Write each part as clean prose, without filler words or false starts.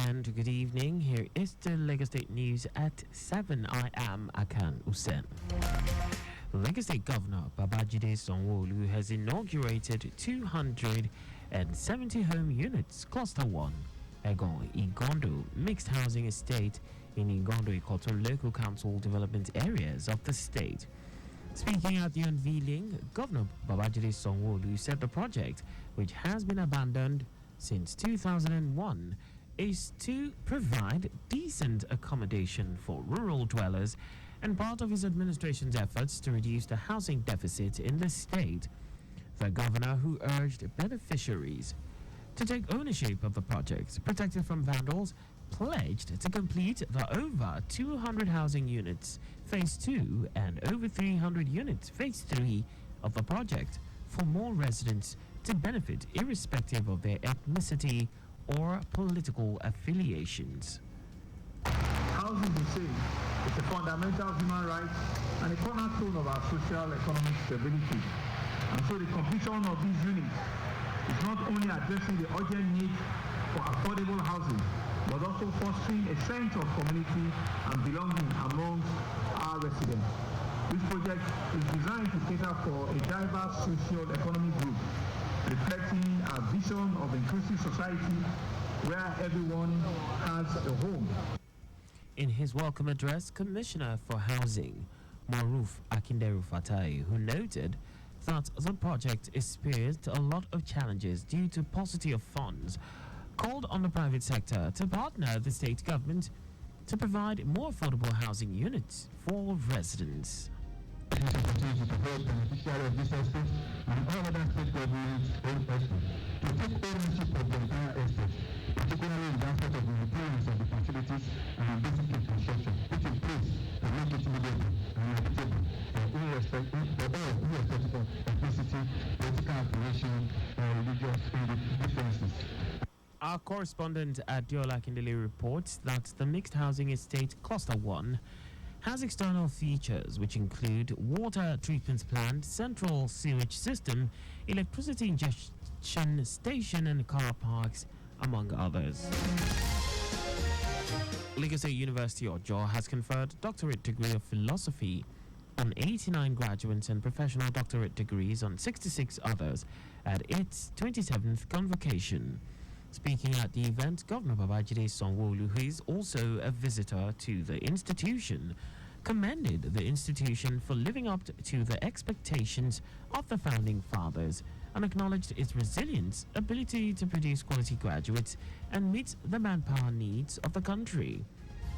and good evening. Here is the Lagos State News at 7. I am Akan Usen. Lagos State Governor Babajide Sanwo-Olu has inaugurated 270 home units, Cluster 1, Egon Igondo Mixed Housing Estate in Igondo Ikoto Local Council Development Areas of the state. Speaking at the unveiling, Governor Babajide Sanwo-Olu said the project, which has been abandoned since 2001, is to provide decent accommodation for rural dwellers and part of his administration's efforts to reduce the housing deficit in the state. The governor, who urged beneficiaries to take ownership of the project, protected from vandals, pledged to complete the over 200 housing units Phase 2 and over 300 units Phase 3 of the project for more residents to benefit irrespective of their ethnicity or political affiliations. Housing, they say, is a fundamental human right and a cornerstone of our social economic stability. And so the completion of these units is not only addressing the urgent need for affordable housing, but also fostering a sense of community and belonging amongst our residents. This project is designed to cater for a diverse socio-economic group, reflecting our vision of inclusive society where everyone has a home. In his welcome address, Commissioner for Housing, Maruf Akinderu Fatai, who noted that the project experienced a lot of challenges due to paucity of funds, called on the private sector to partner the state government to provide more affordable housing units for residents. This opportunity to help beneficiaries of this estate and all other state governments own estate to take ownership of the entire estate, particularly in the aspect of the maintenance of the facilities and basic infrastructure, put in place to make it livable and habitable irrespective of ethnicity, political affiliation, or religious differences. Our correspondent at Diola Kindele reports that the mixed housing estate Cluster 1 has external features which include water treatment plant, central sewage system, electricity injection station and car parks, among others. Lagos State University Ojo has conferred doctorate degree of philosophy on 89 graduates and professional doctorate degrees on 66 others at its 27th convocation. Speaking at the event, Governor Babajide Sanwo-Olu, who is also a visitor to the institution, commended the institution for living up to the expectations of the founding fathers and acknowledged its resilience, ability to produce quality graduates and meet the manpower needs of the country.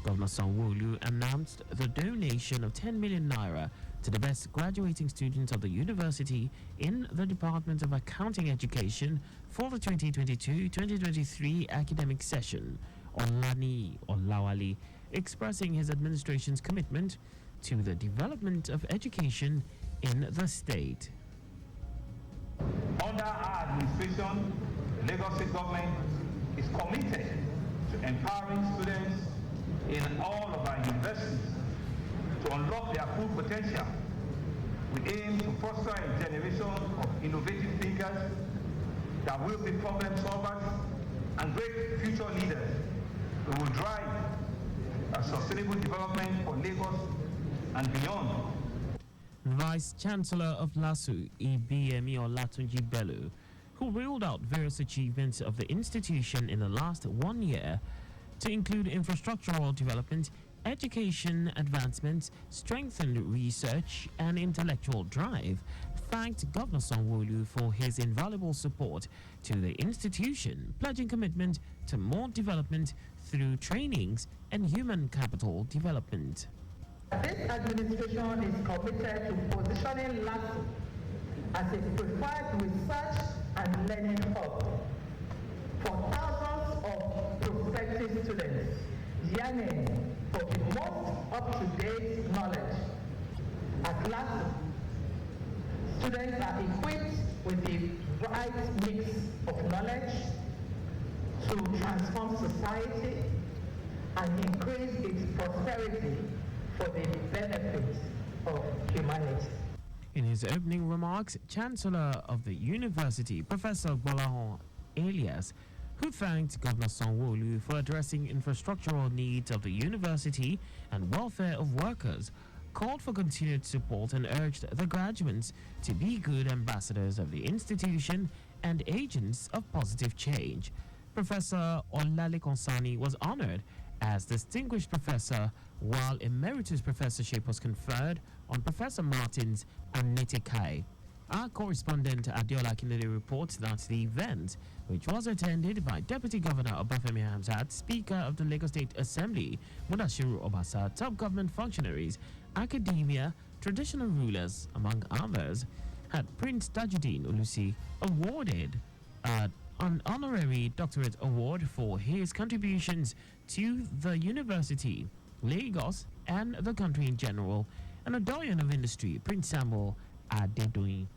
Governor Sanwo-Olu announced the donation of 10 million naira to the best graduating students of the university in the Department of Accounting Education for the 2022-2023 academic session. Olani Olawale expressing his administration's commitment to the development of education in the state. Under our administration, the Lagos State government is committed to empowering students in all of our universities to unlock their full potential. We aim to foster a generation of innovative thinkers that will be problem solvers and great future leaders who will drive a sustainable development for Lagos and beyond. Vice Chancellor of LASU, Ibiyemi Olatunji Bello, who ruled out various achievements of the institution in the last 1 year, to include infrastructural development, education advancements, strengthened research, and intellectual drive, thanked Governor Sanwo-Olu for his invaluable support to the institution, pledging commitment to more development through trainings and human capital development. This administration is committed to positioning LASU as a preferred research and learning hub for thousands of prospective students yearning for the most up-to-date knowledge. At LASU, students are equipped with the right mix of knowledge to transform society and increase its prosperity for the benefit of humanity. In his opening remarks, Chancellor of the University, Professor Gbolahan Elias, who thanked Governor Sanwo-Olu for addressing infrastructural needs of the university and welfare of workers, called for continued support and urged the graduates to be good ambassadors of the institution and agents of positive change. Professor Olale Konsani was honored as Distinguished Professor, while Emeritus Professorship was conferred on Professor Martins Anetekai. Our correspondent Adiola Kinede reports that the event, which was attended by Deputy Governor Obafemi Hamzat, Speaker of the Lagos State Assembly, Mudashiru Obasa, top government functionaries, academia, traditional rulers, among others, had Prince Tajuddin Ulusi awarded an honorary doctorate award for his contributions to the university, Lagos, and the country in general, and a doyen of industry, Prince Samuel Adedoyin.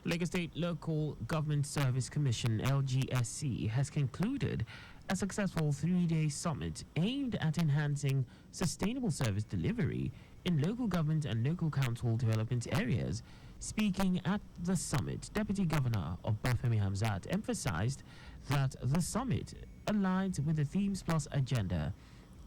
Lagos State Local Government Service Commission (LGSC) has concluded a successful 3-day summit aimed at enhancing sustainable service delivery in local government and local council development areas. Speaking at the summit, Deputy Governor Obafemi Hamzat emphasized that the summit aligns with the Themes Plus agenda,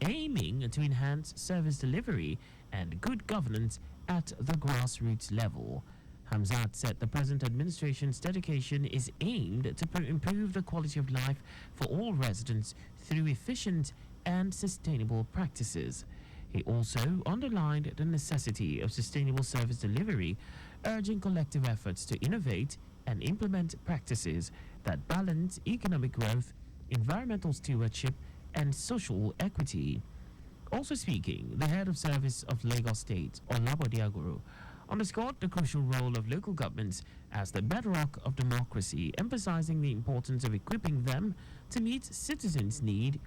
aiming to enhance service delivery and good governance at the grassroots level. Hamzat said the present administration's dedication is aimed to improve the quality of life for all residents through efficient and sustainable practices. He also underlined the necessity of sustainable service delivery, urging collective efforts to innovate and implement practices that balance economic growth, environmental stewardship, and social equity. Also speaking, the head of service of Lagos State, Olabode Agoro, underscored the crucial role of local governments as the bedrock of democracy, emphasizing the importance of equipping them to meet citizens' needs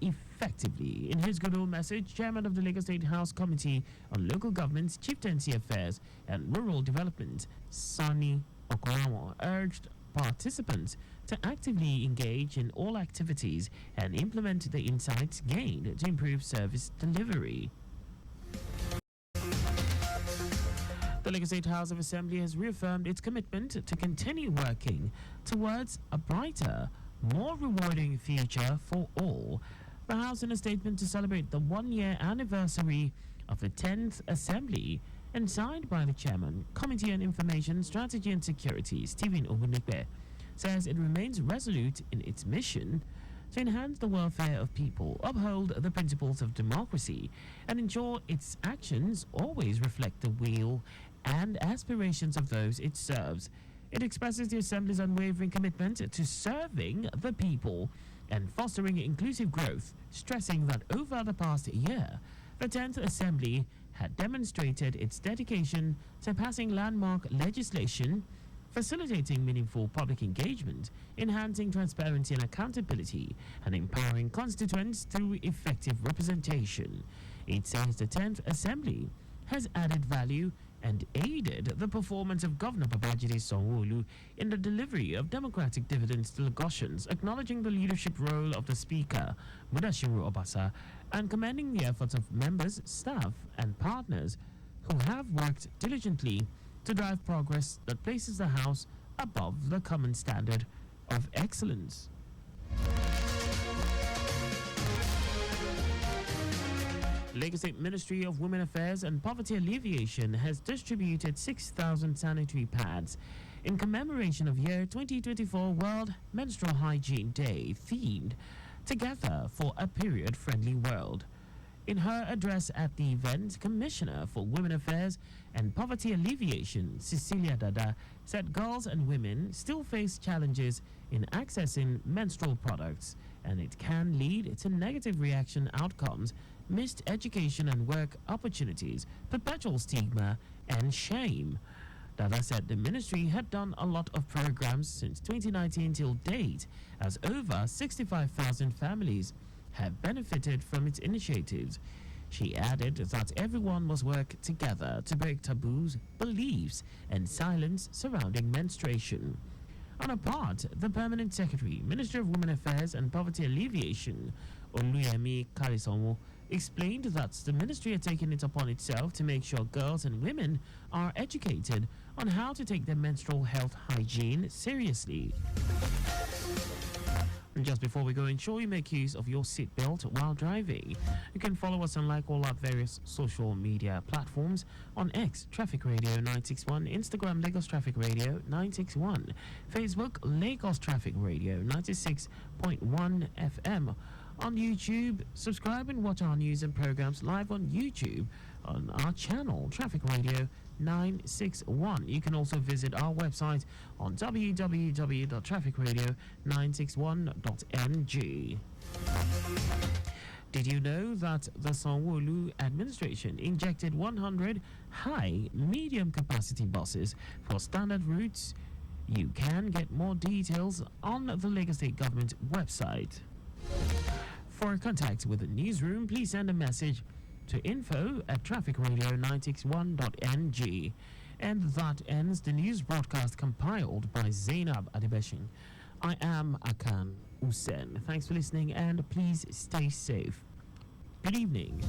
effectively. In his goodwill message, Chairman of the Lagos State House Committee on Local Governments, Chieftaincy Affairs and Rural Development, Sani Okorawa, urged participants to actively engage in all activities and implement the insights gained to improve service delivery. The Lagos State House of Assembly has reaffirmed its commitment to continue working towards a brighter, more rewarding future for all. The House, in a statement to celebrate the 1-year anniversary of the 10th Assembly, and signed by the Chairman, Committee on Information, Strategy and Security, Stephen Ogunekbe, says it remains resolute in its mission to enhance the welfare of people, uphold the principles of democracy, and ensure its actions always reflect the will and aspirations of those it serves. It expresses the Assembly's unwavering commitment to serving the people and fostering inclusive growth, stressing that over the past year, the 10th Assembly had demonstrated its dedication to passing landmark legislation, facilitating meaningful public engagement, enhancing transparency and accountability, and empowering constituents through effective representation. It says the 10th Assembly has added value and aided the performance of Governor Babajide Sanwo-Olu in the delivery of democratic dividends to Lagosians, acknowledging the leadership role of the Speaker, Mudashiru Obasa, and commending the efforts of members, staff, and partners who have worked diligently to drive progress that places the House above the common standard of excellence. Lagos State Ministry of Women Affairs and Poverty Alleviation has distributed 6,000 sanitary pads in commemoration of year 2024 World Menstrual Hygiene Day, themed Together for a Period-Friendly World. In her address at the event, Commissioner for Women Affairs and Poverty Alleviation, Cecilia Dada, said girls and women still face challenges in accessing menstrual products, and it can lead to negative reaction outcomes, missed education and work opportunities, perpetual stigma, and shame. Dada said the ministry had done a lot of programs since 2019 till date, as over 65,000 families have benefited from its initiatives. She added that everyone must work together to break taboos, beliefs, and silence surrounding menstruation. On her part, the Permanent Secretary, Minister of Women Affairs and Poverty Alleviation, Oluyemi Karisonwo, explained that the ministry are taking it upon itself to make sure girls and women are educated on how to take their menstrual health hygiene seriously. And just before we go, ensure you make use of your seatbelt while driving. You can follow us on like all our various social media platforms on X, Traffic Radio 961, Instagram, Lagos Traffic Radio 961, Facebook, Lagos Traffic Radio 96.1 FM. On YouTube, subscribe and watch our news and programs live on YouTube on our channel, Traffic Radio 961. You can also visit our website on www.trafficradio961.ng. Did you know that the Sanwo-Olu administration injected 100 high medium capacity buses for standard routes? You can get more details on the Lagos State Government website. For contact with the newsroom, please send a message to info@trafficradio961.ng. And that ends the news broadcast compiled by Zainab Adebeshin. I am Akan Usen. Thanks for listening and please stay safe. Good evening.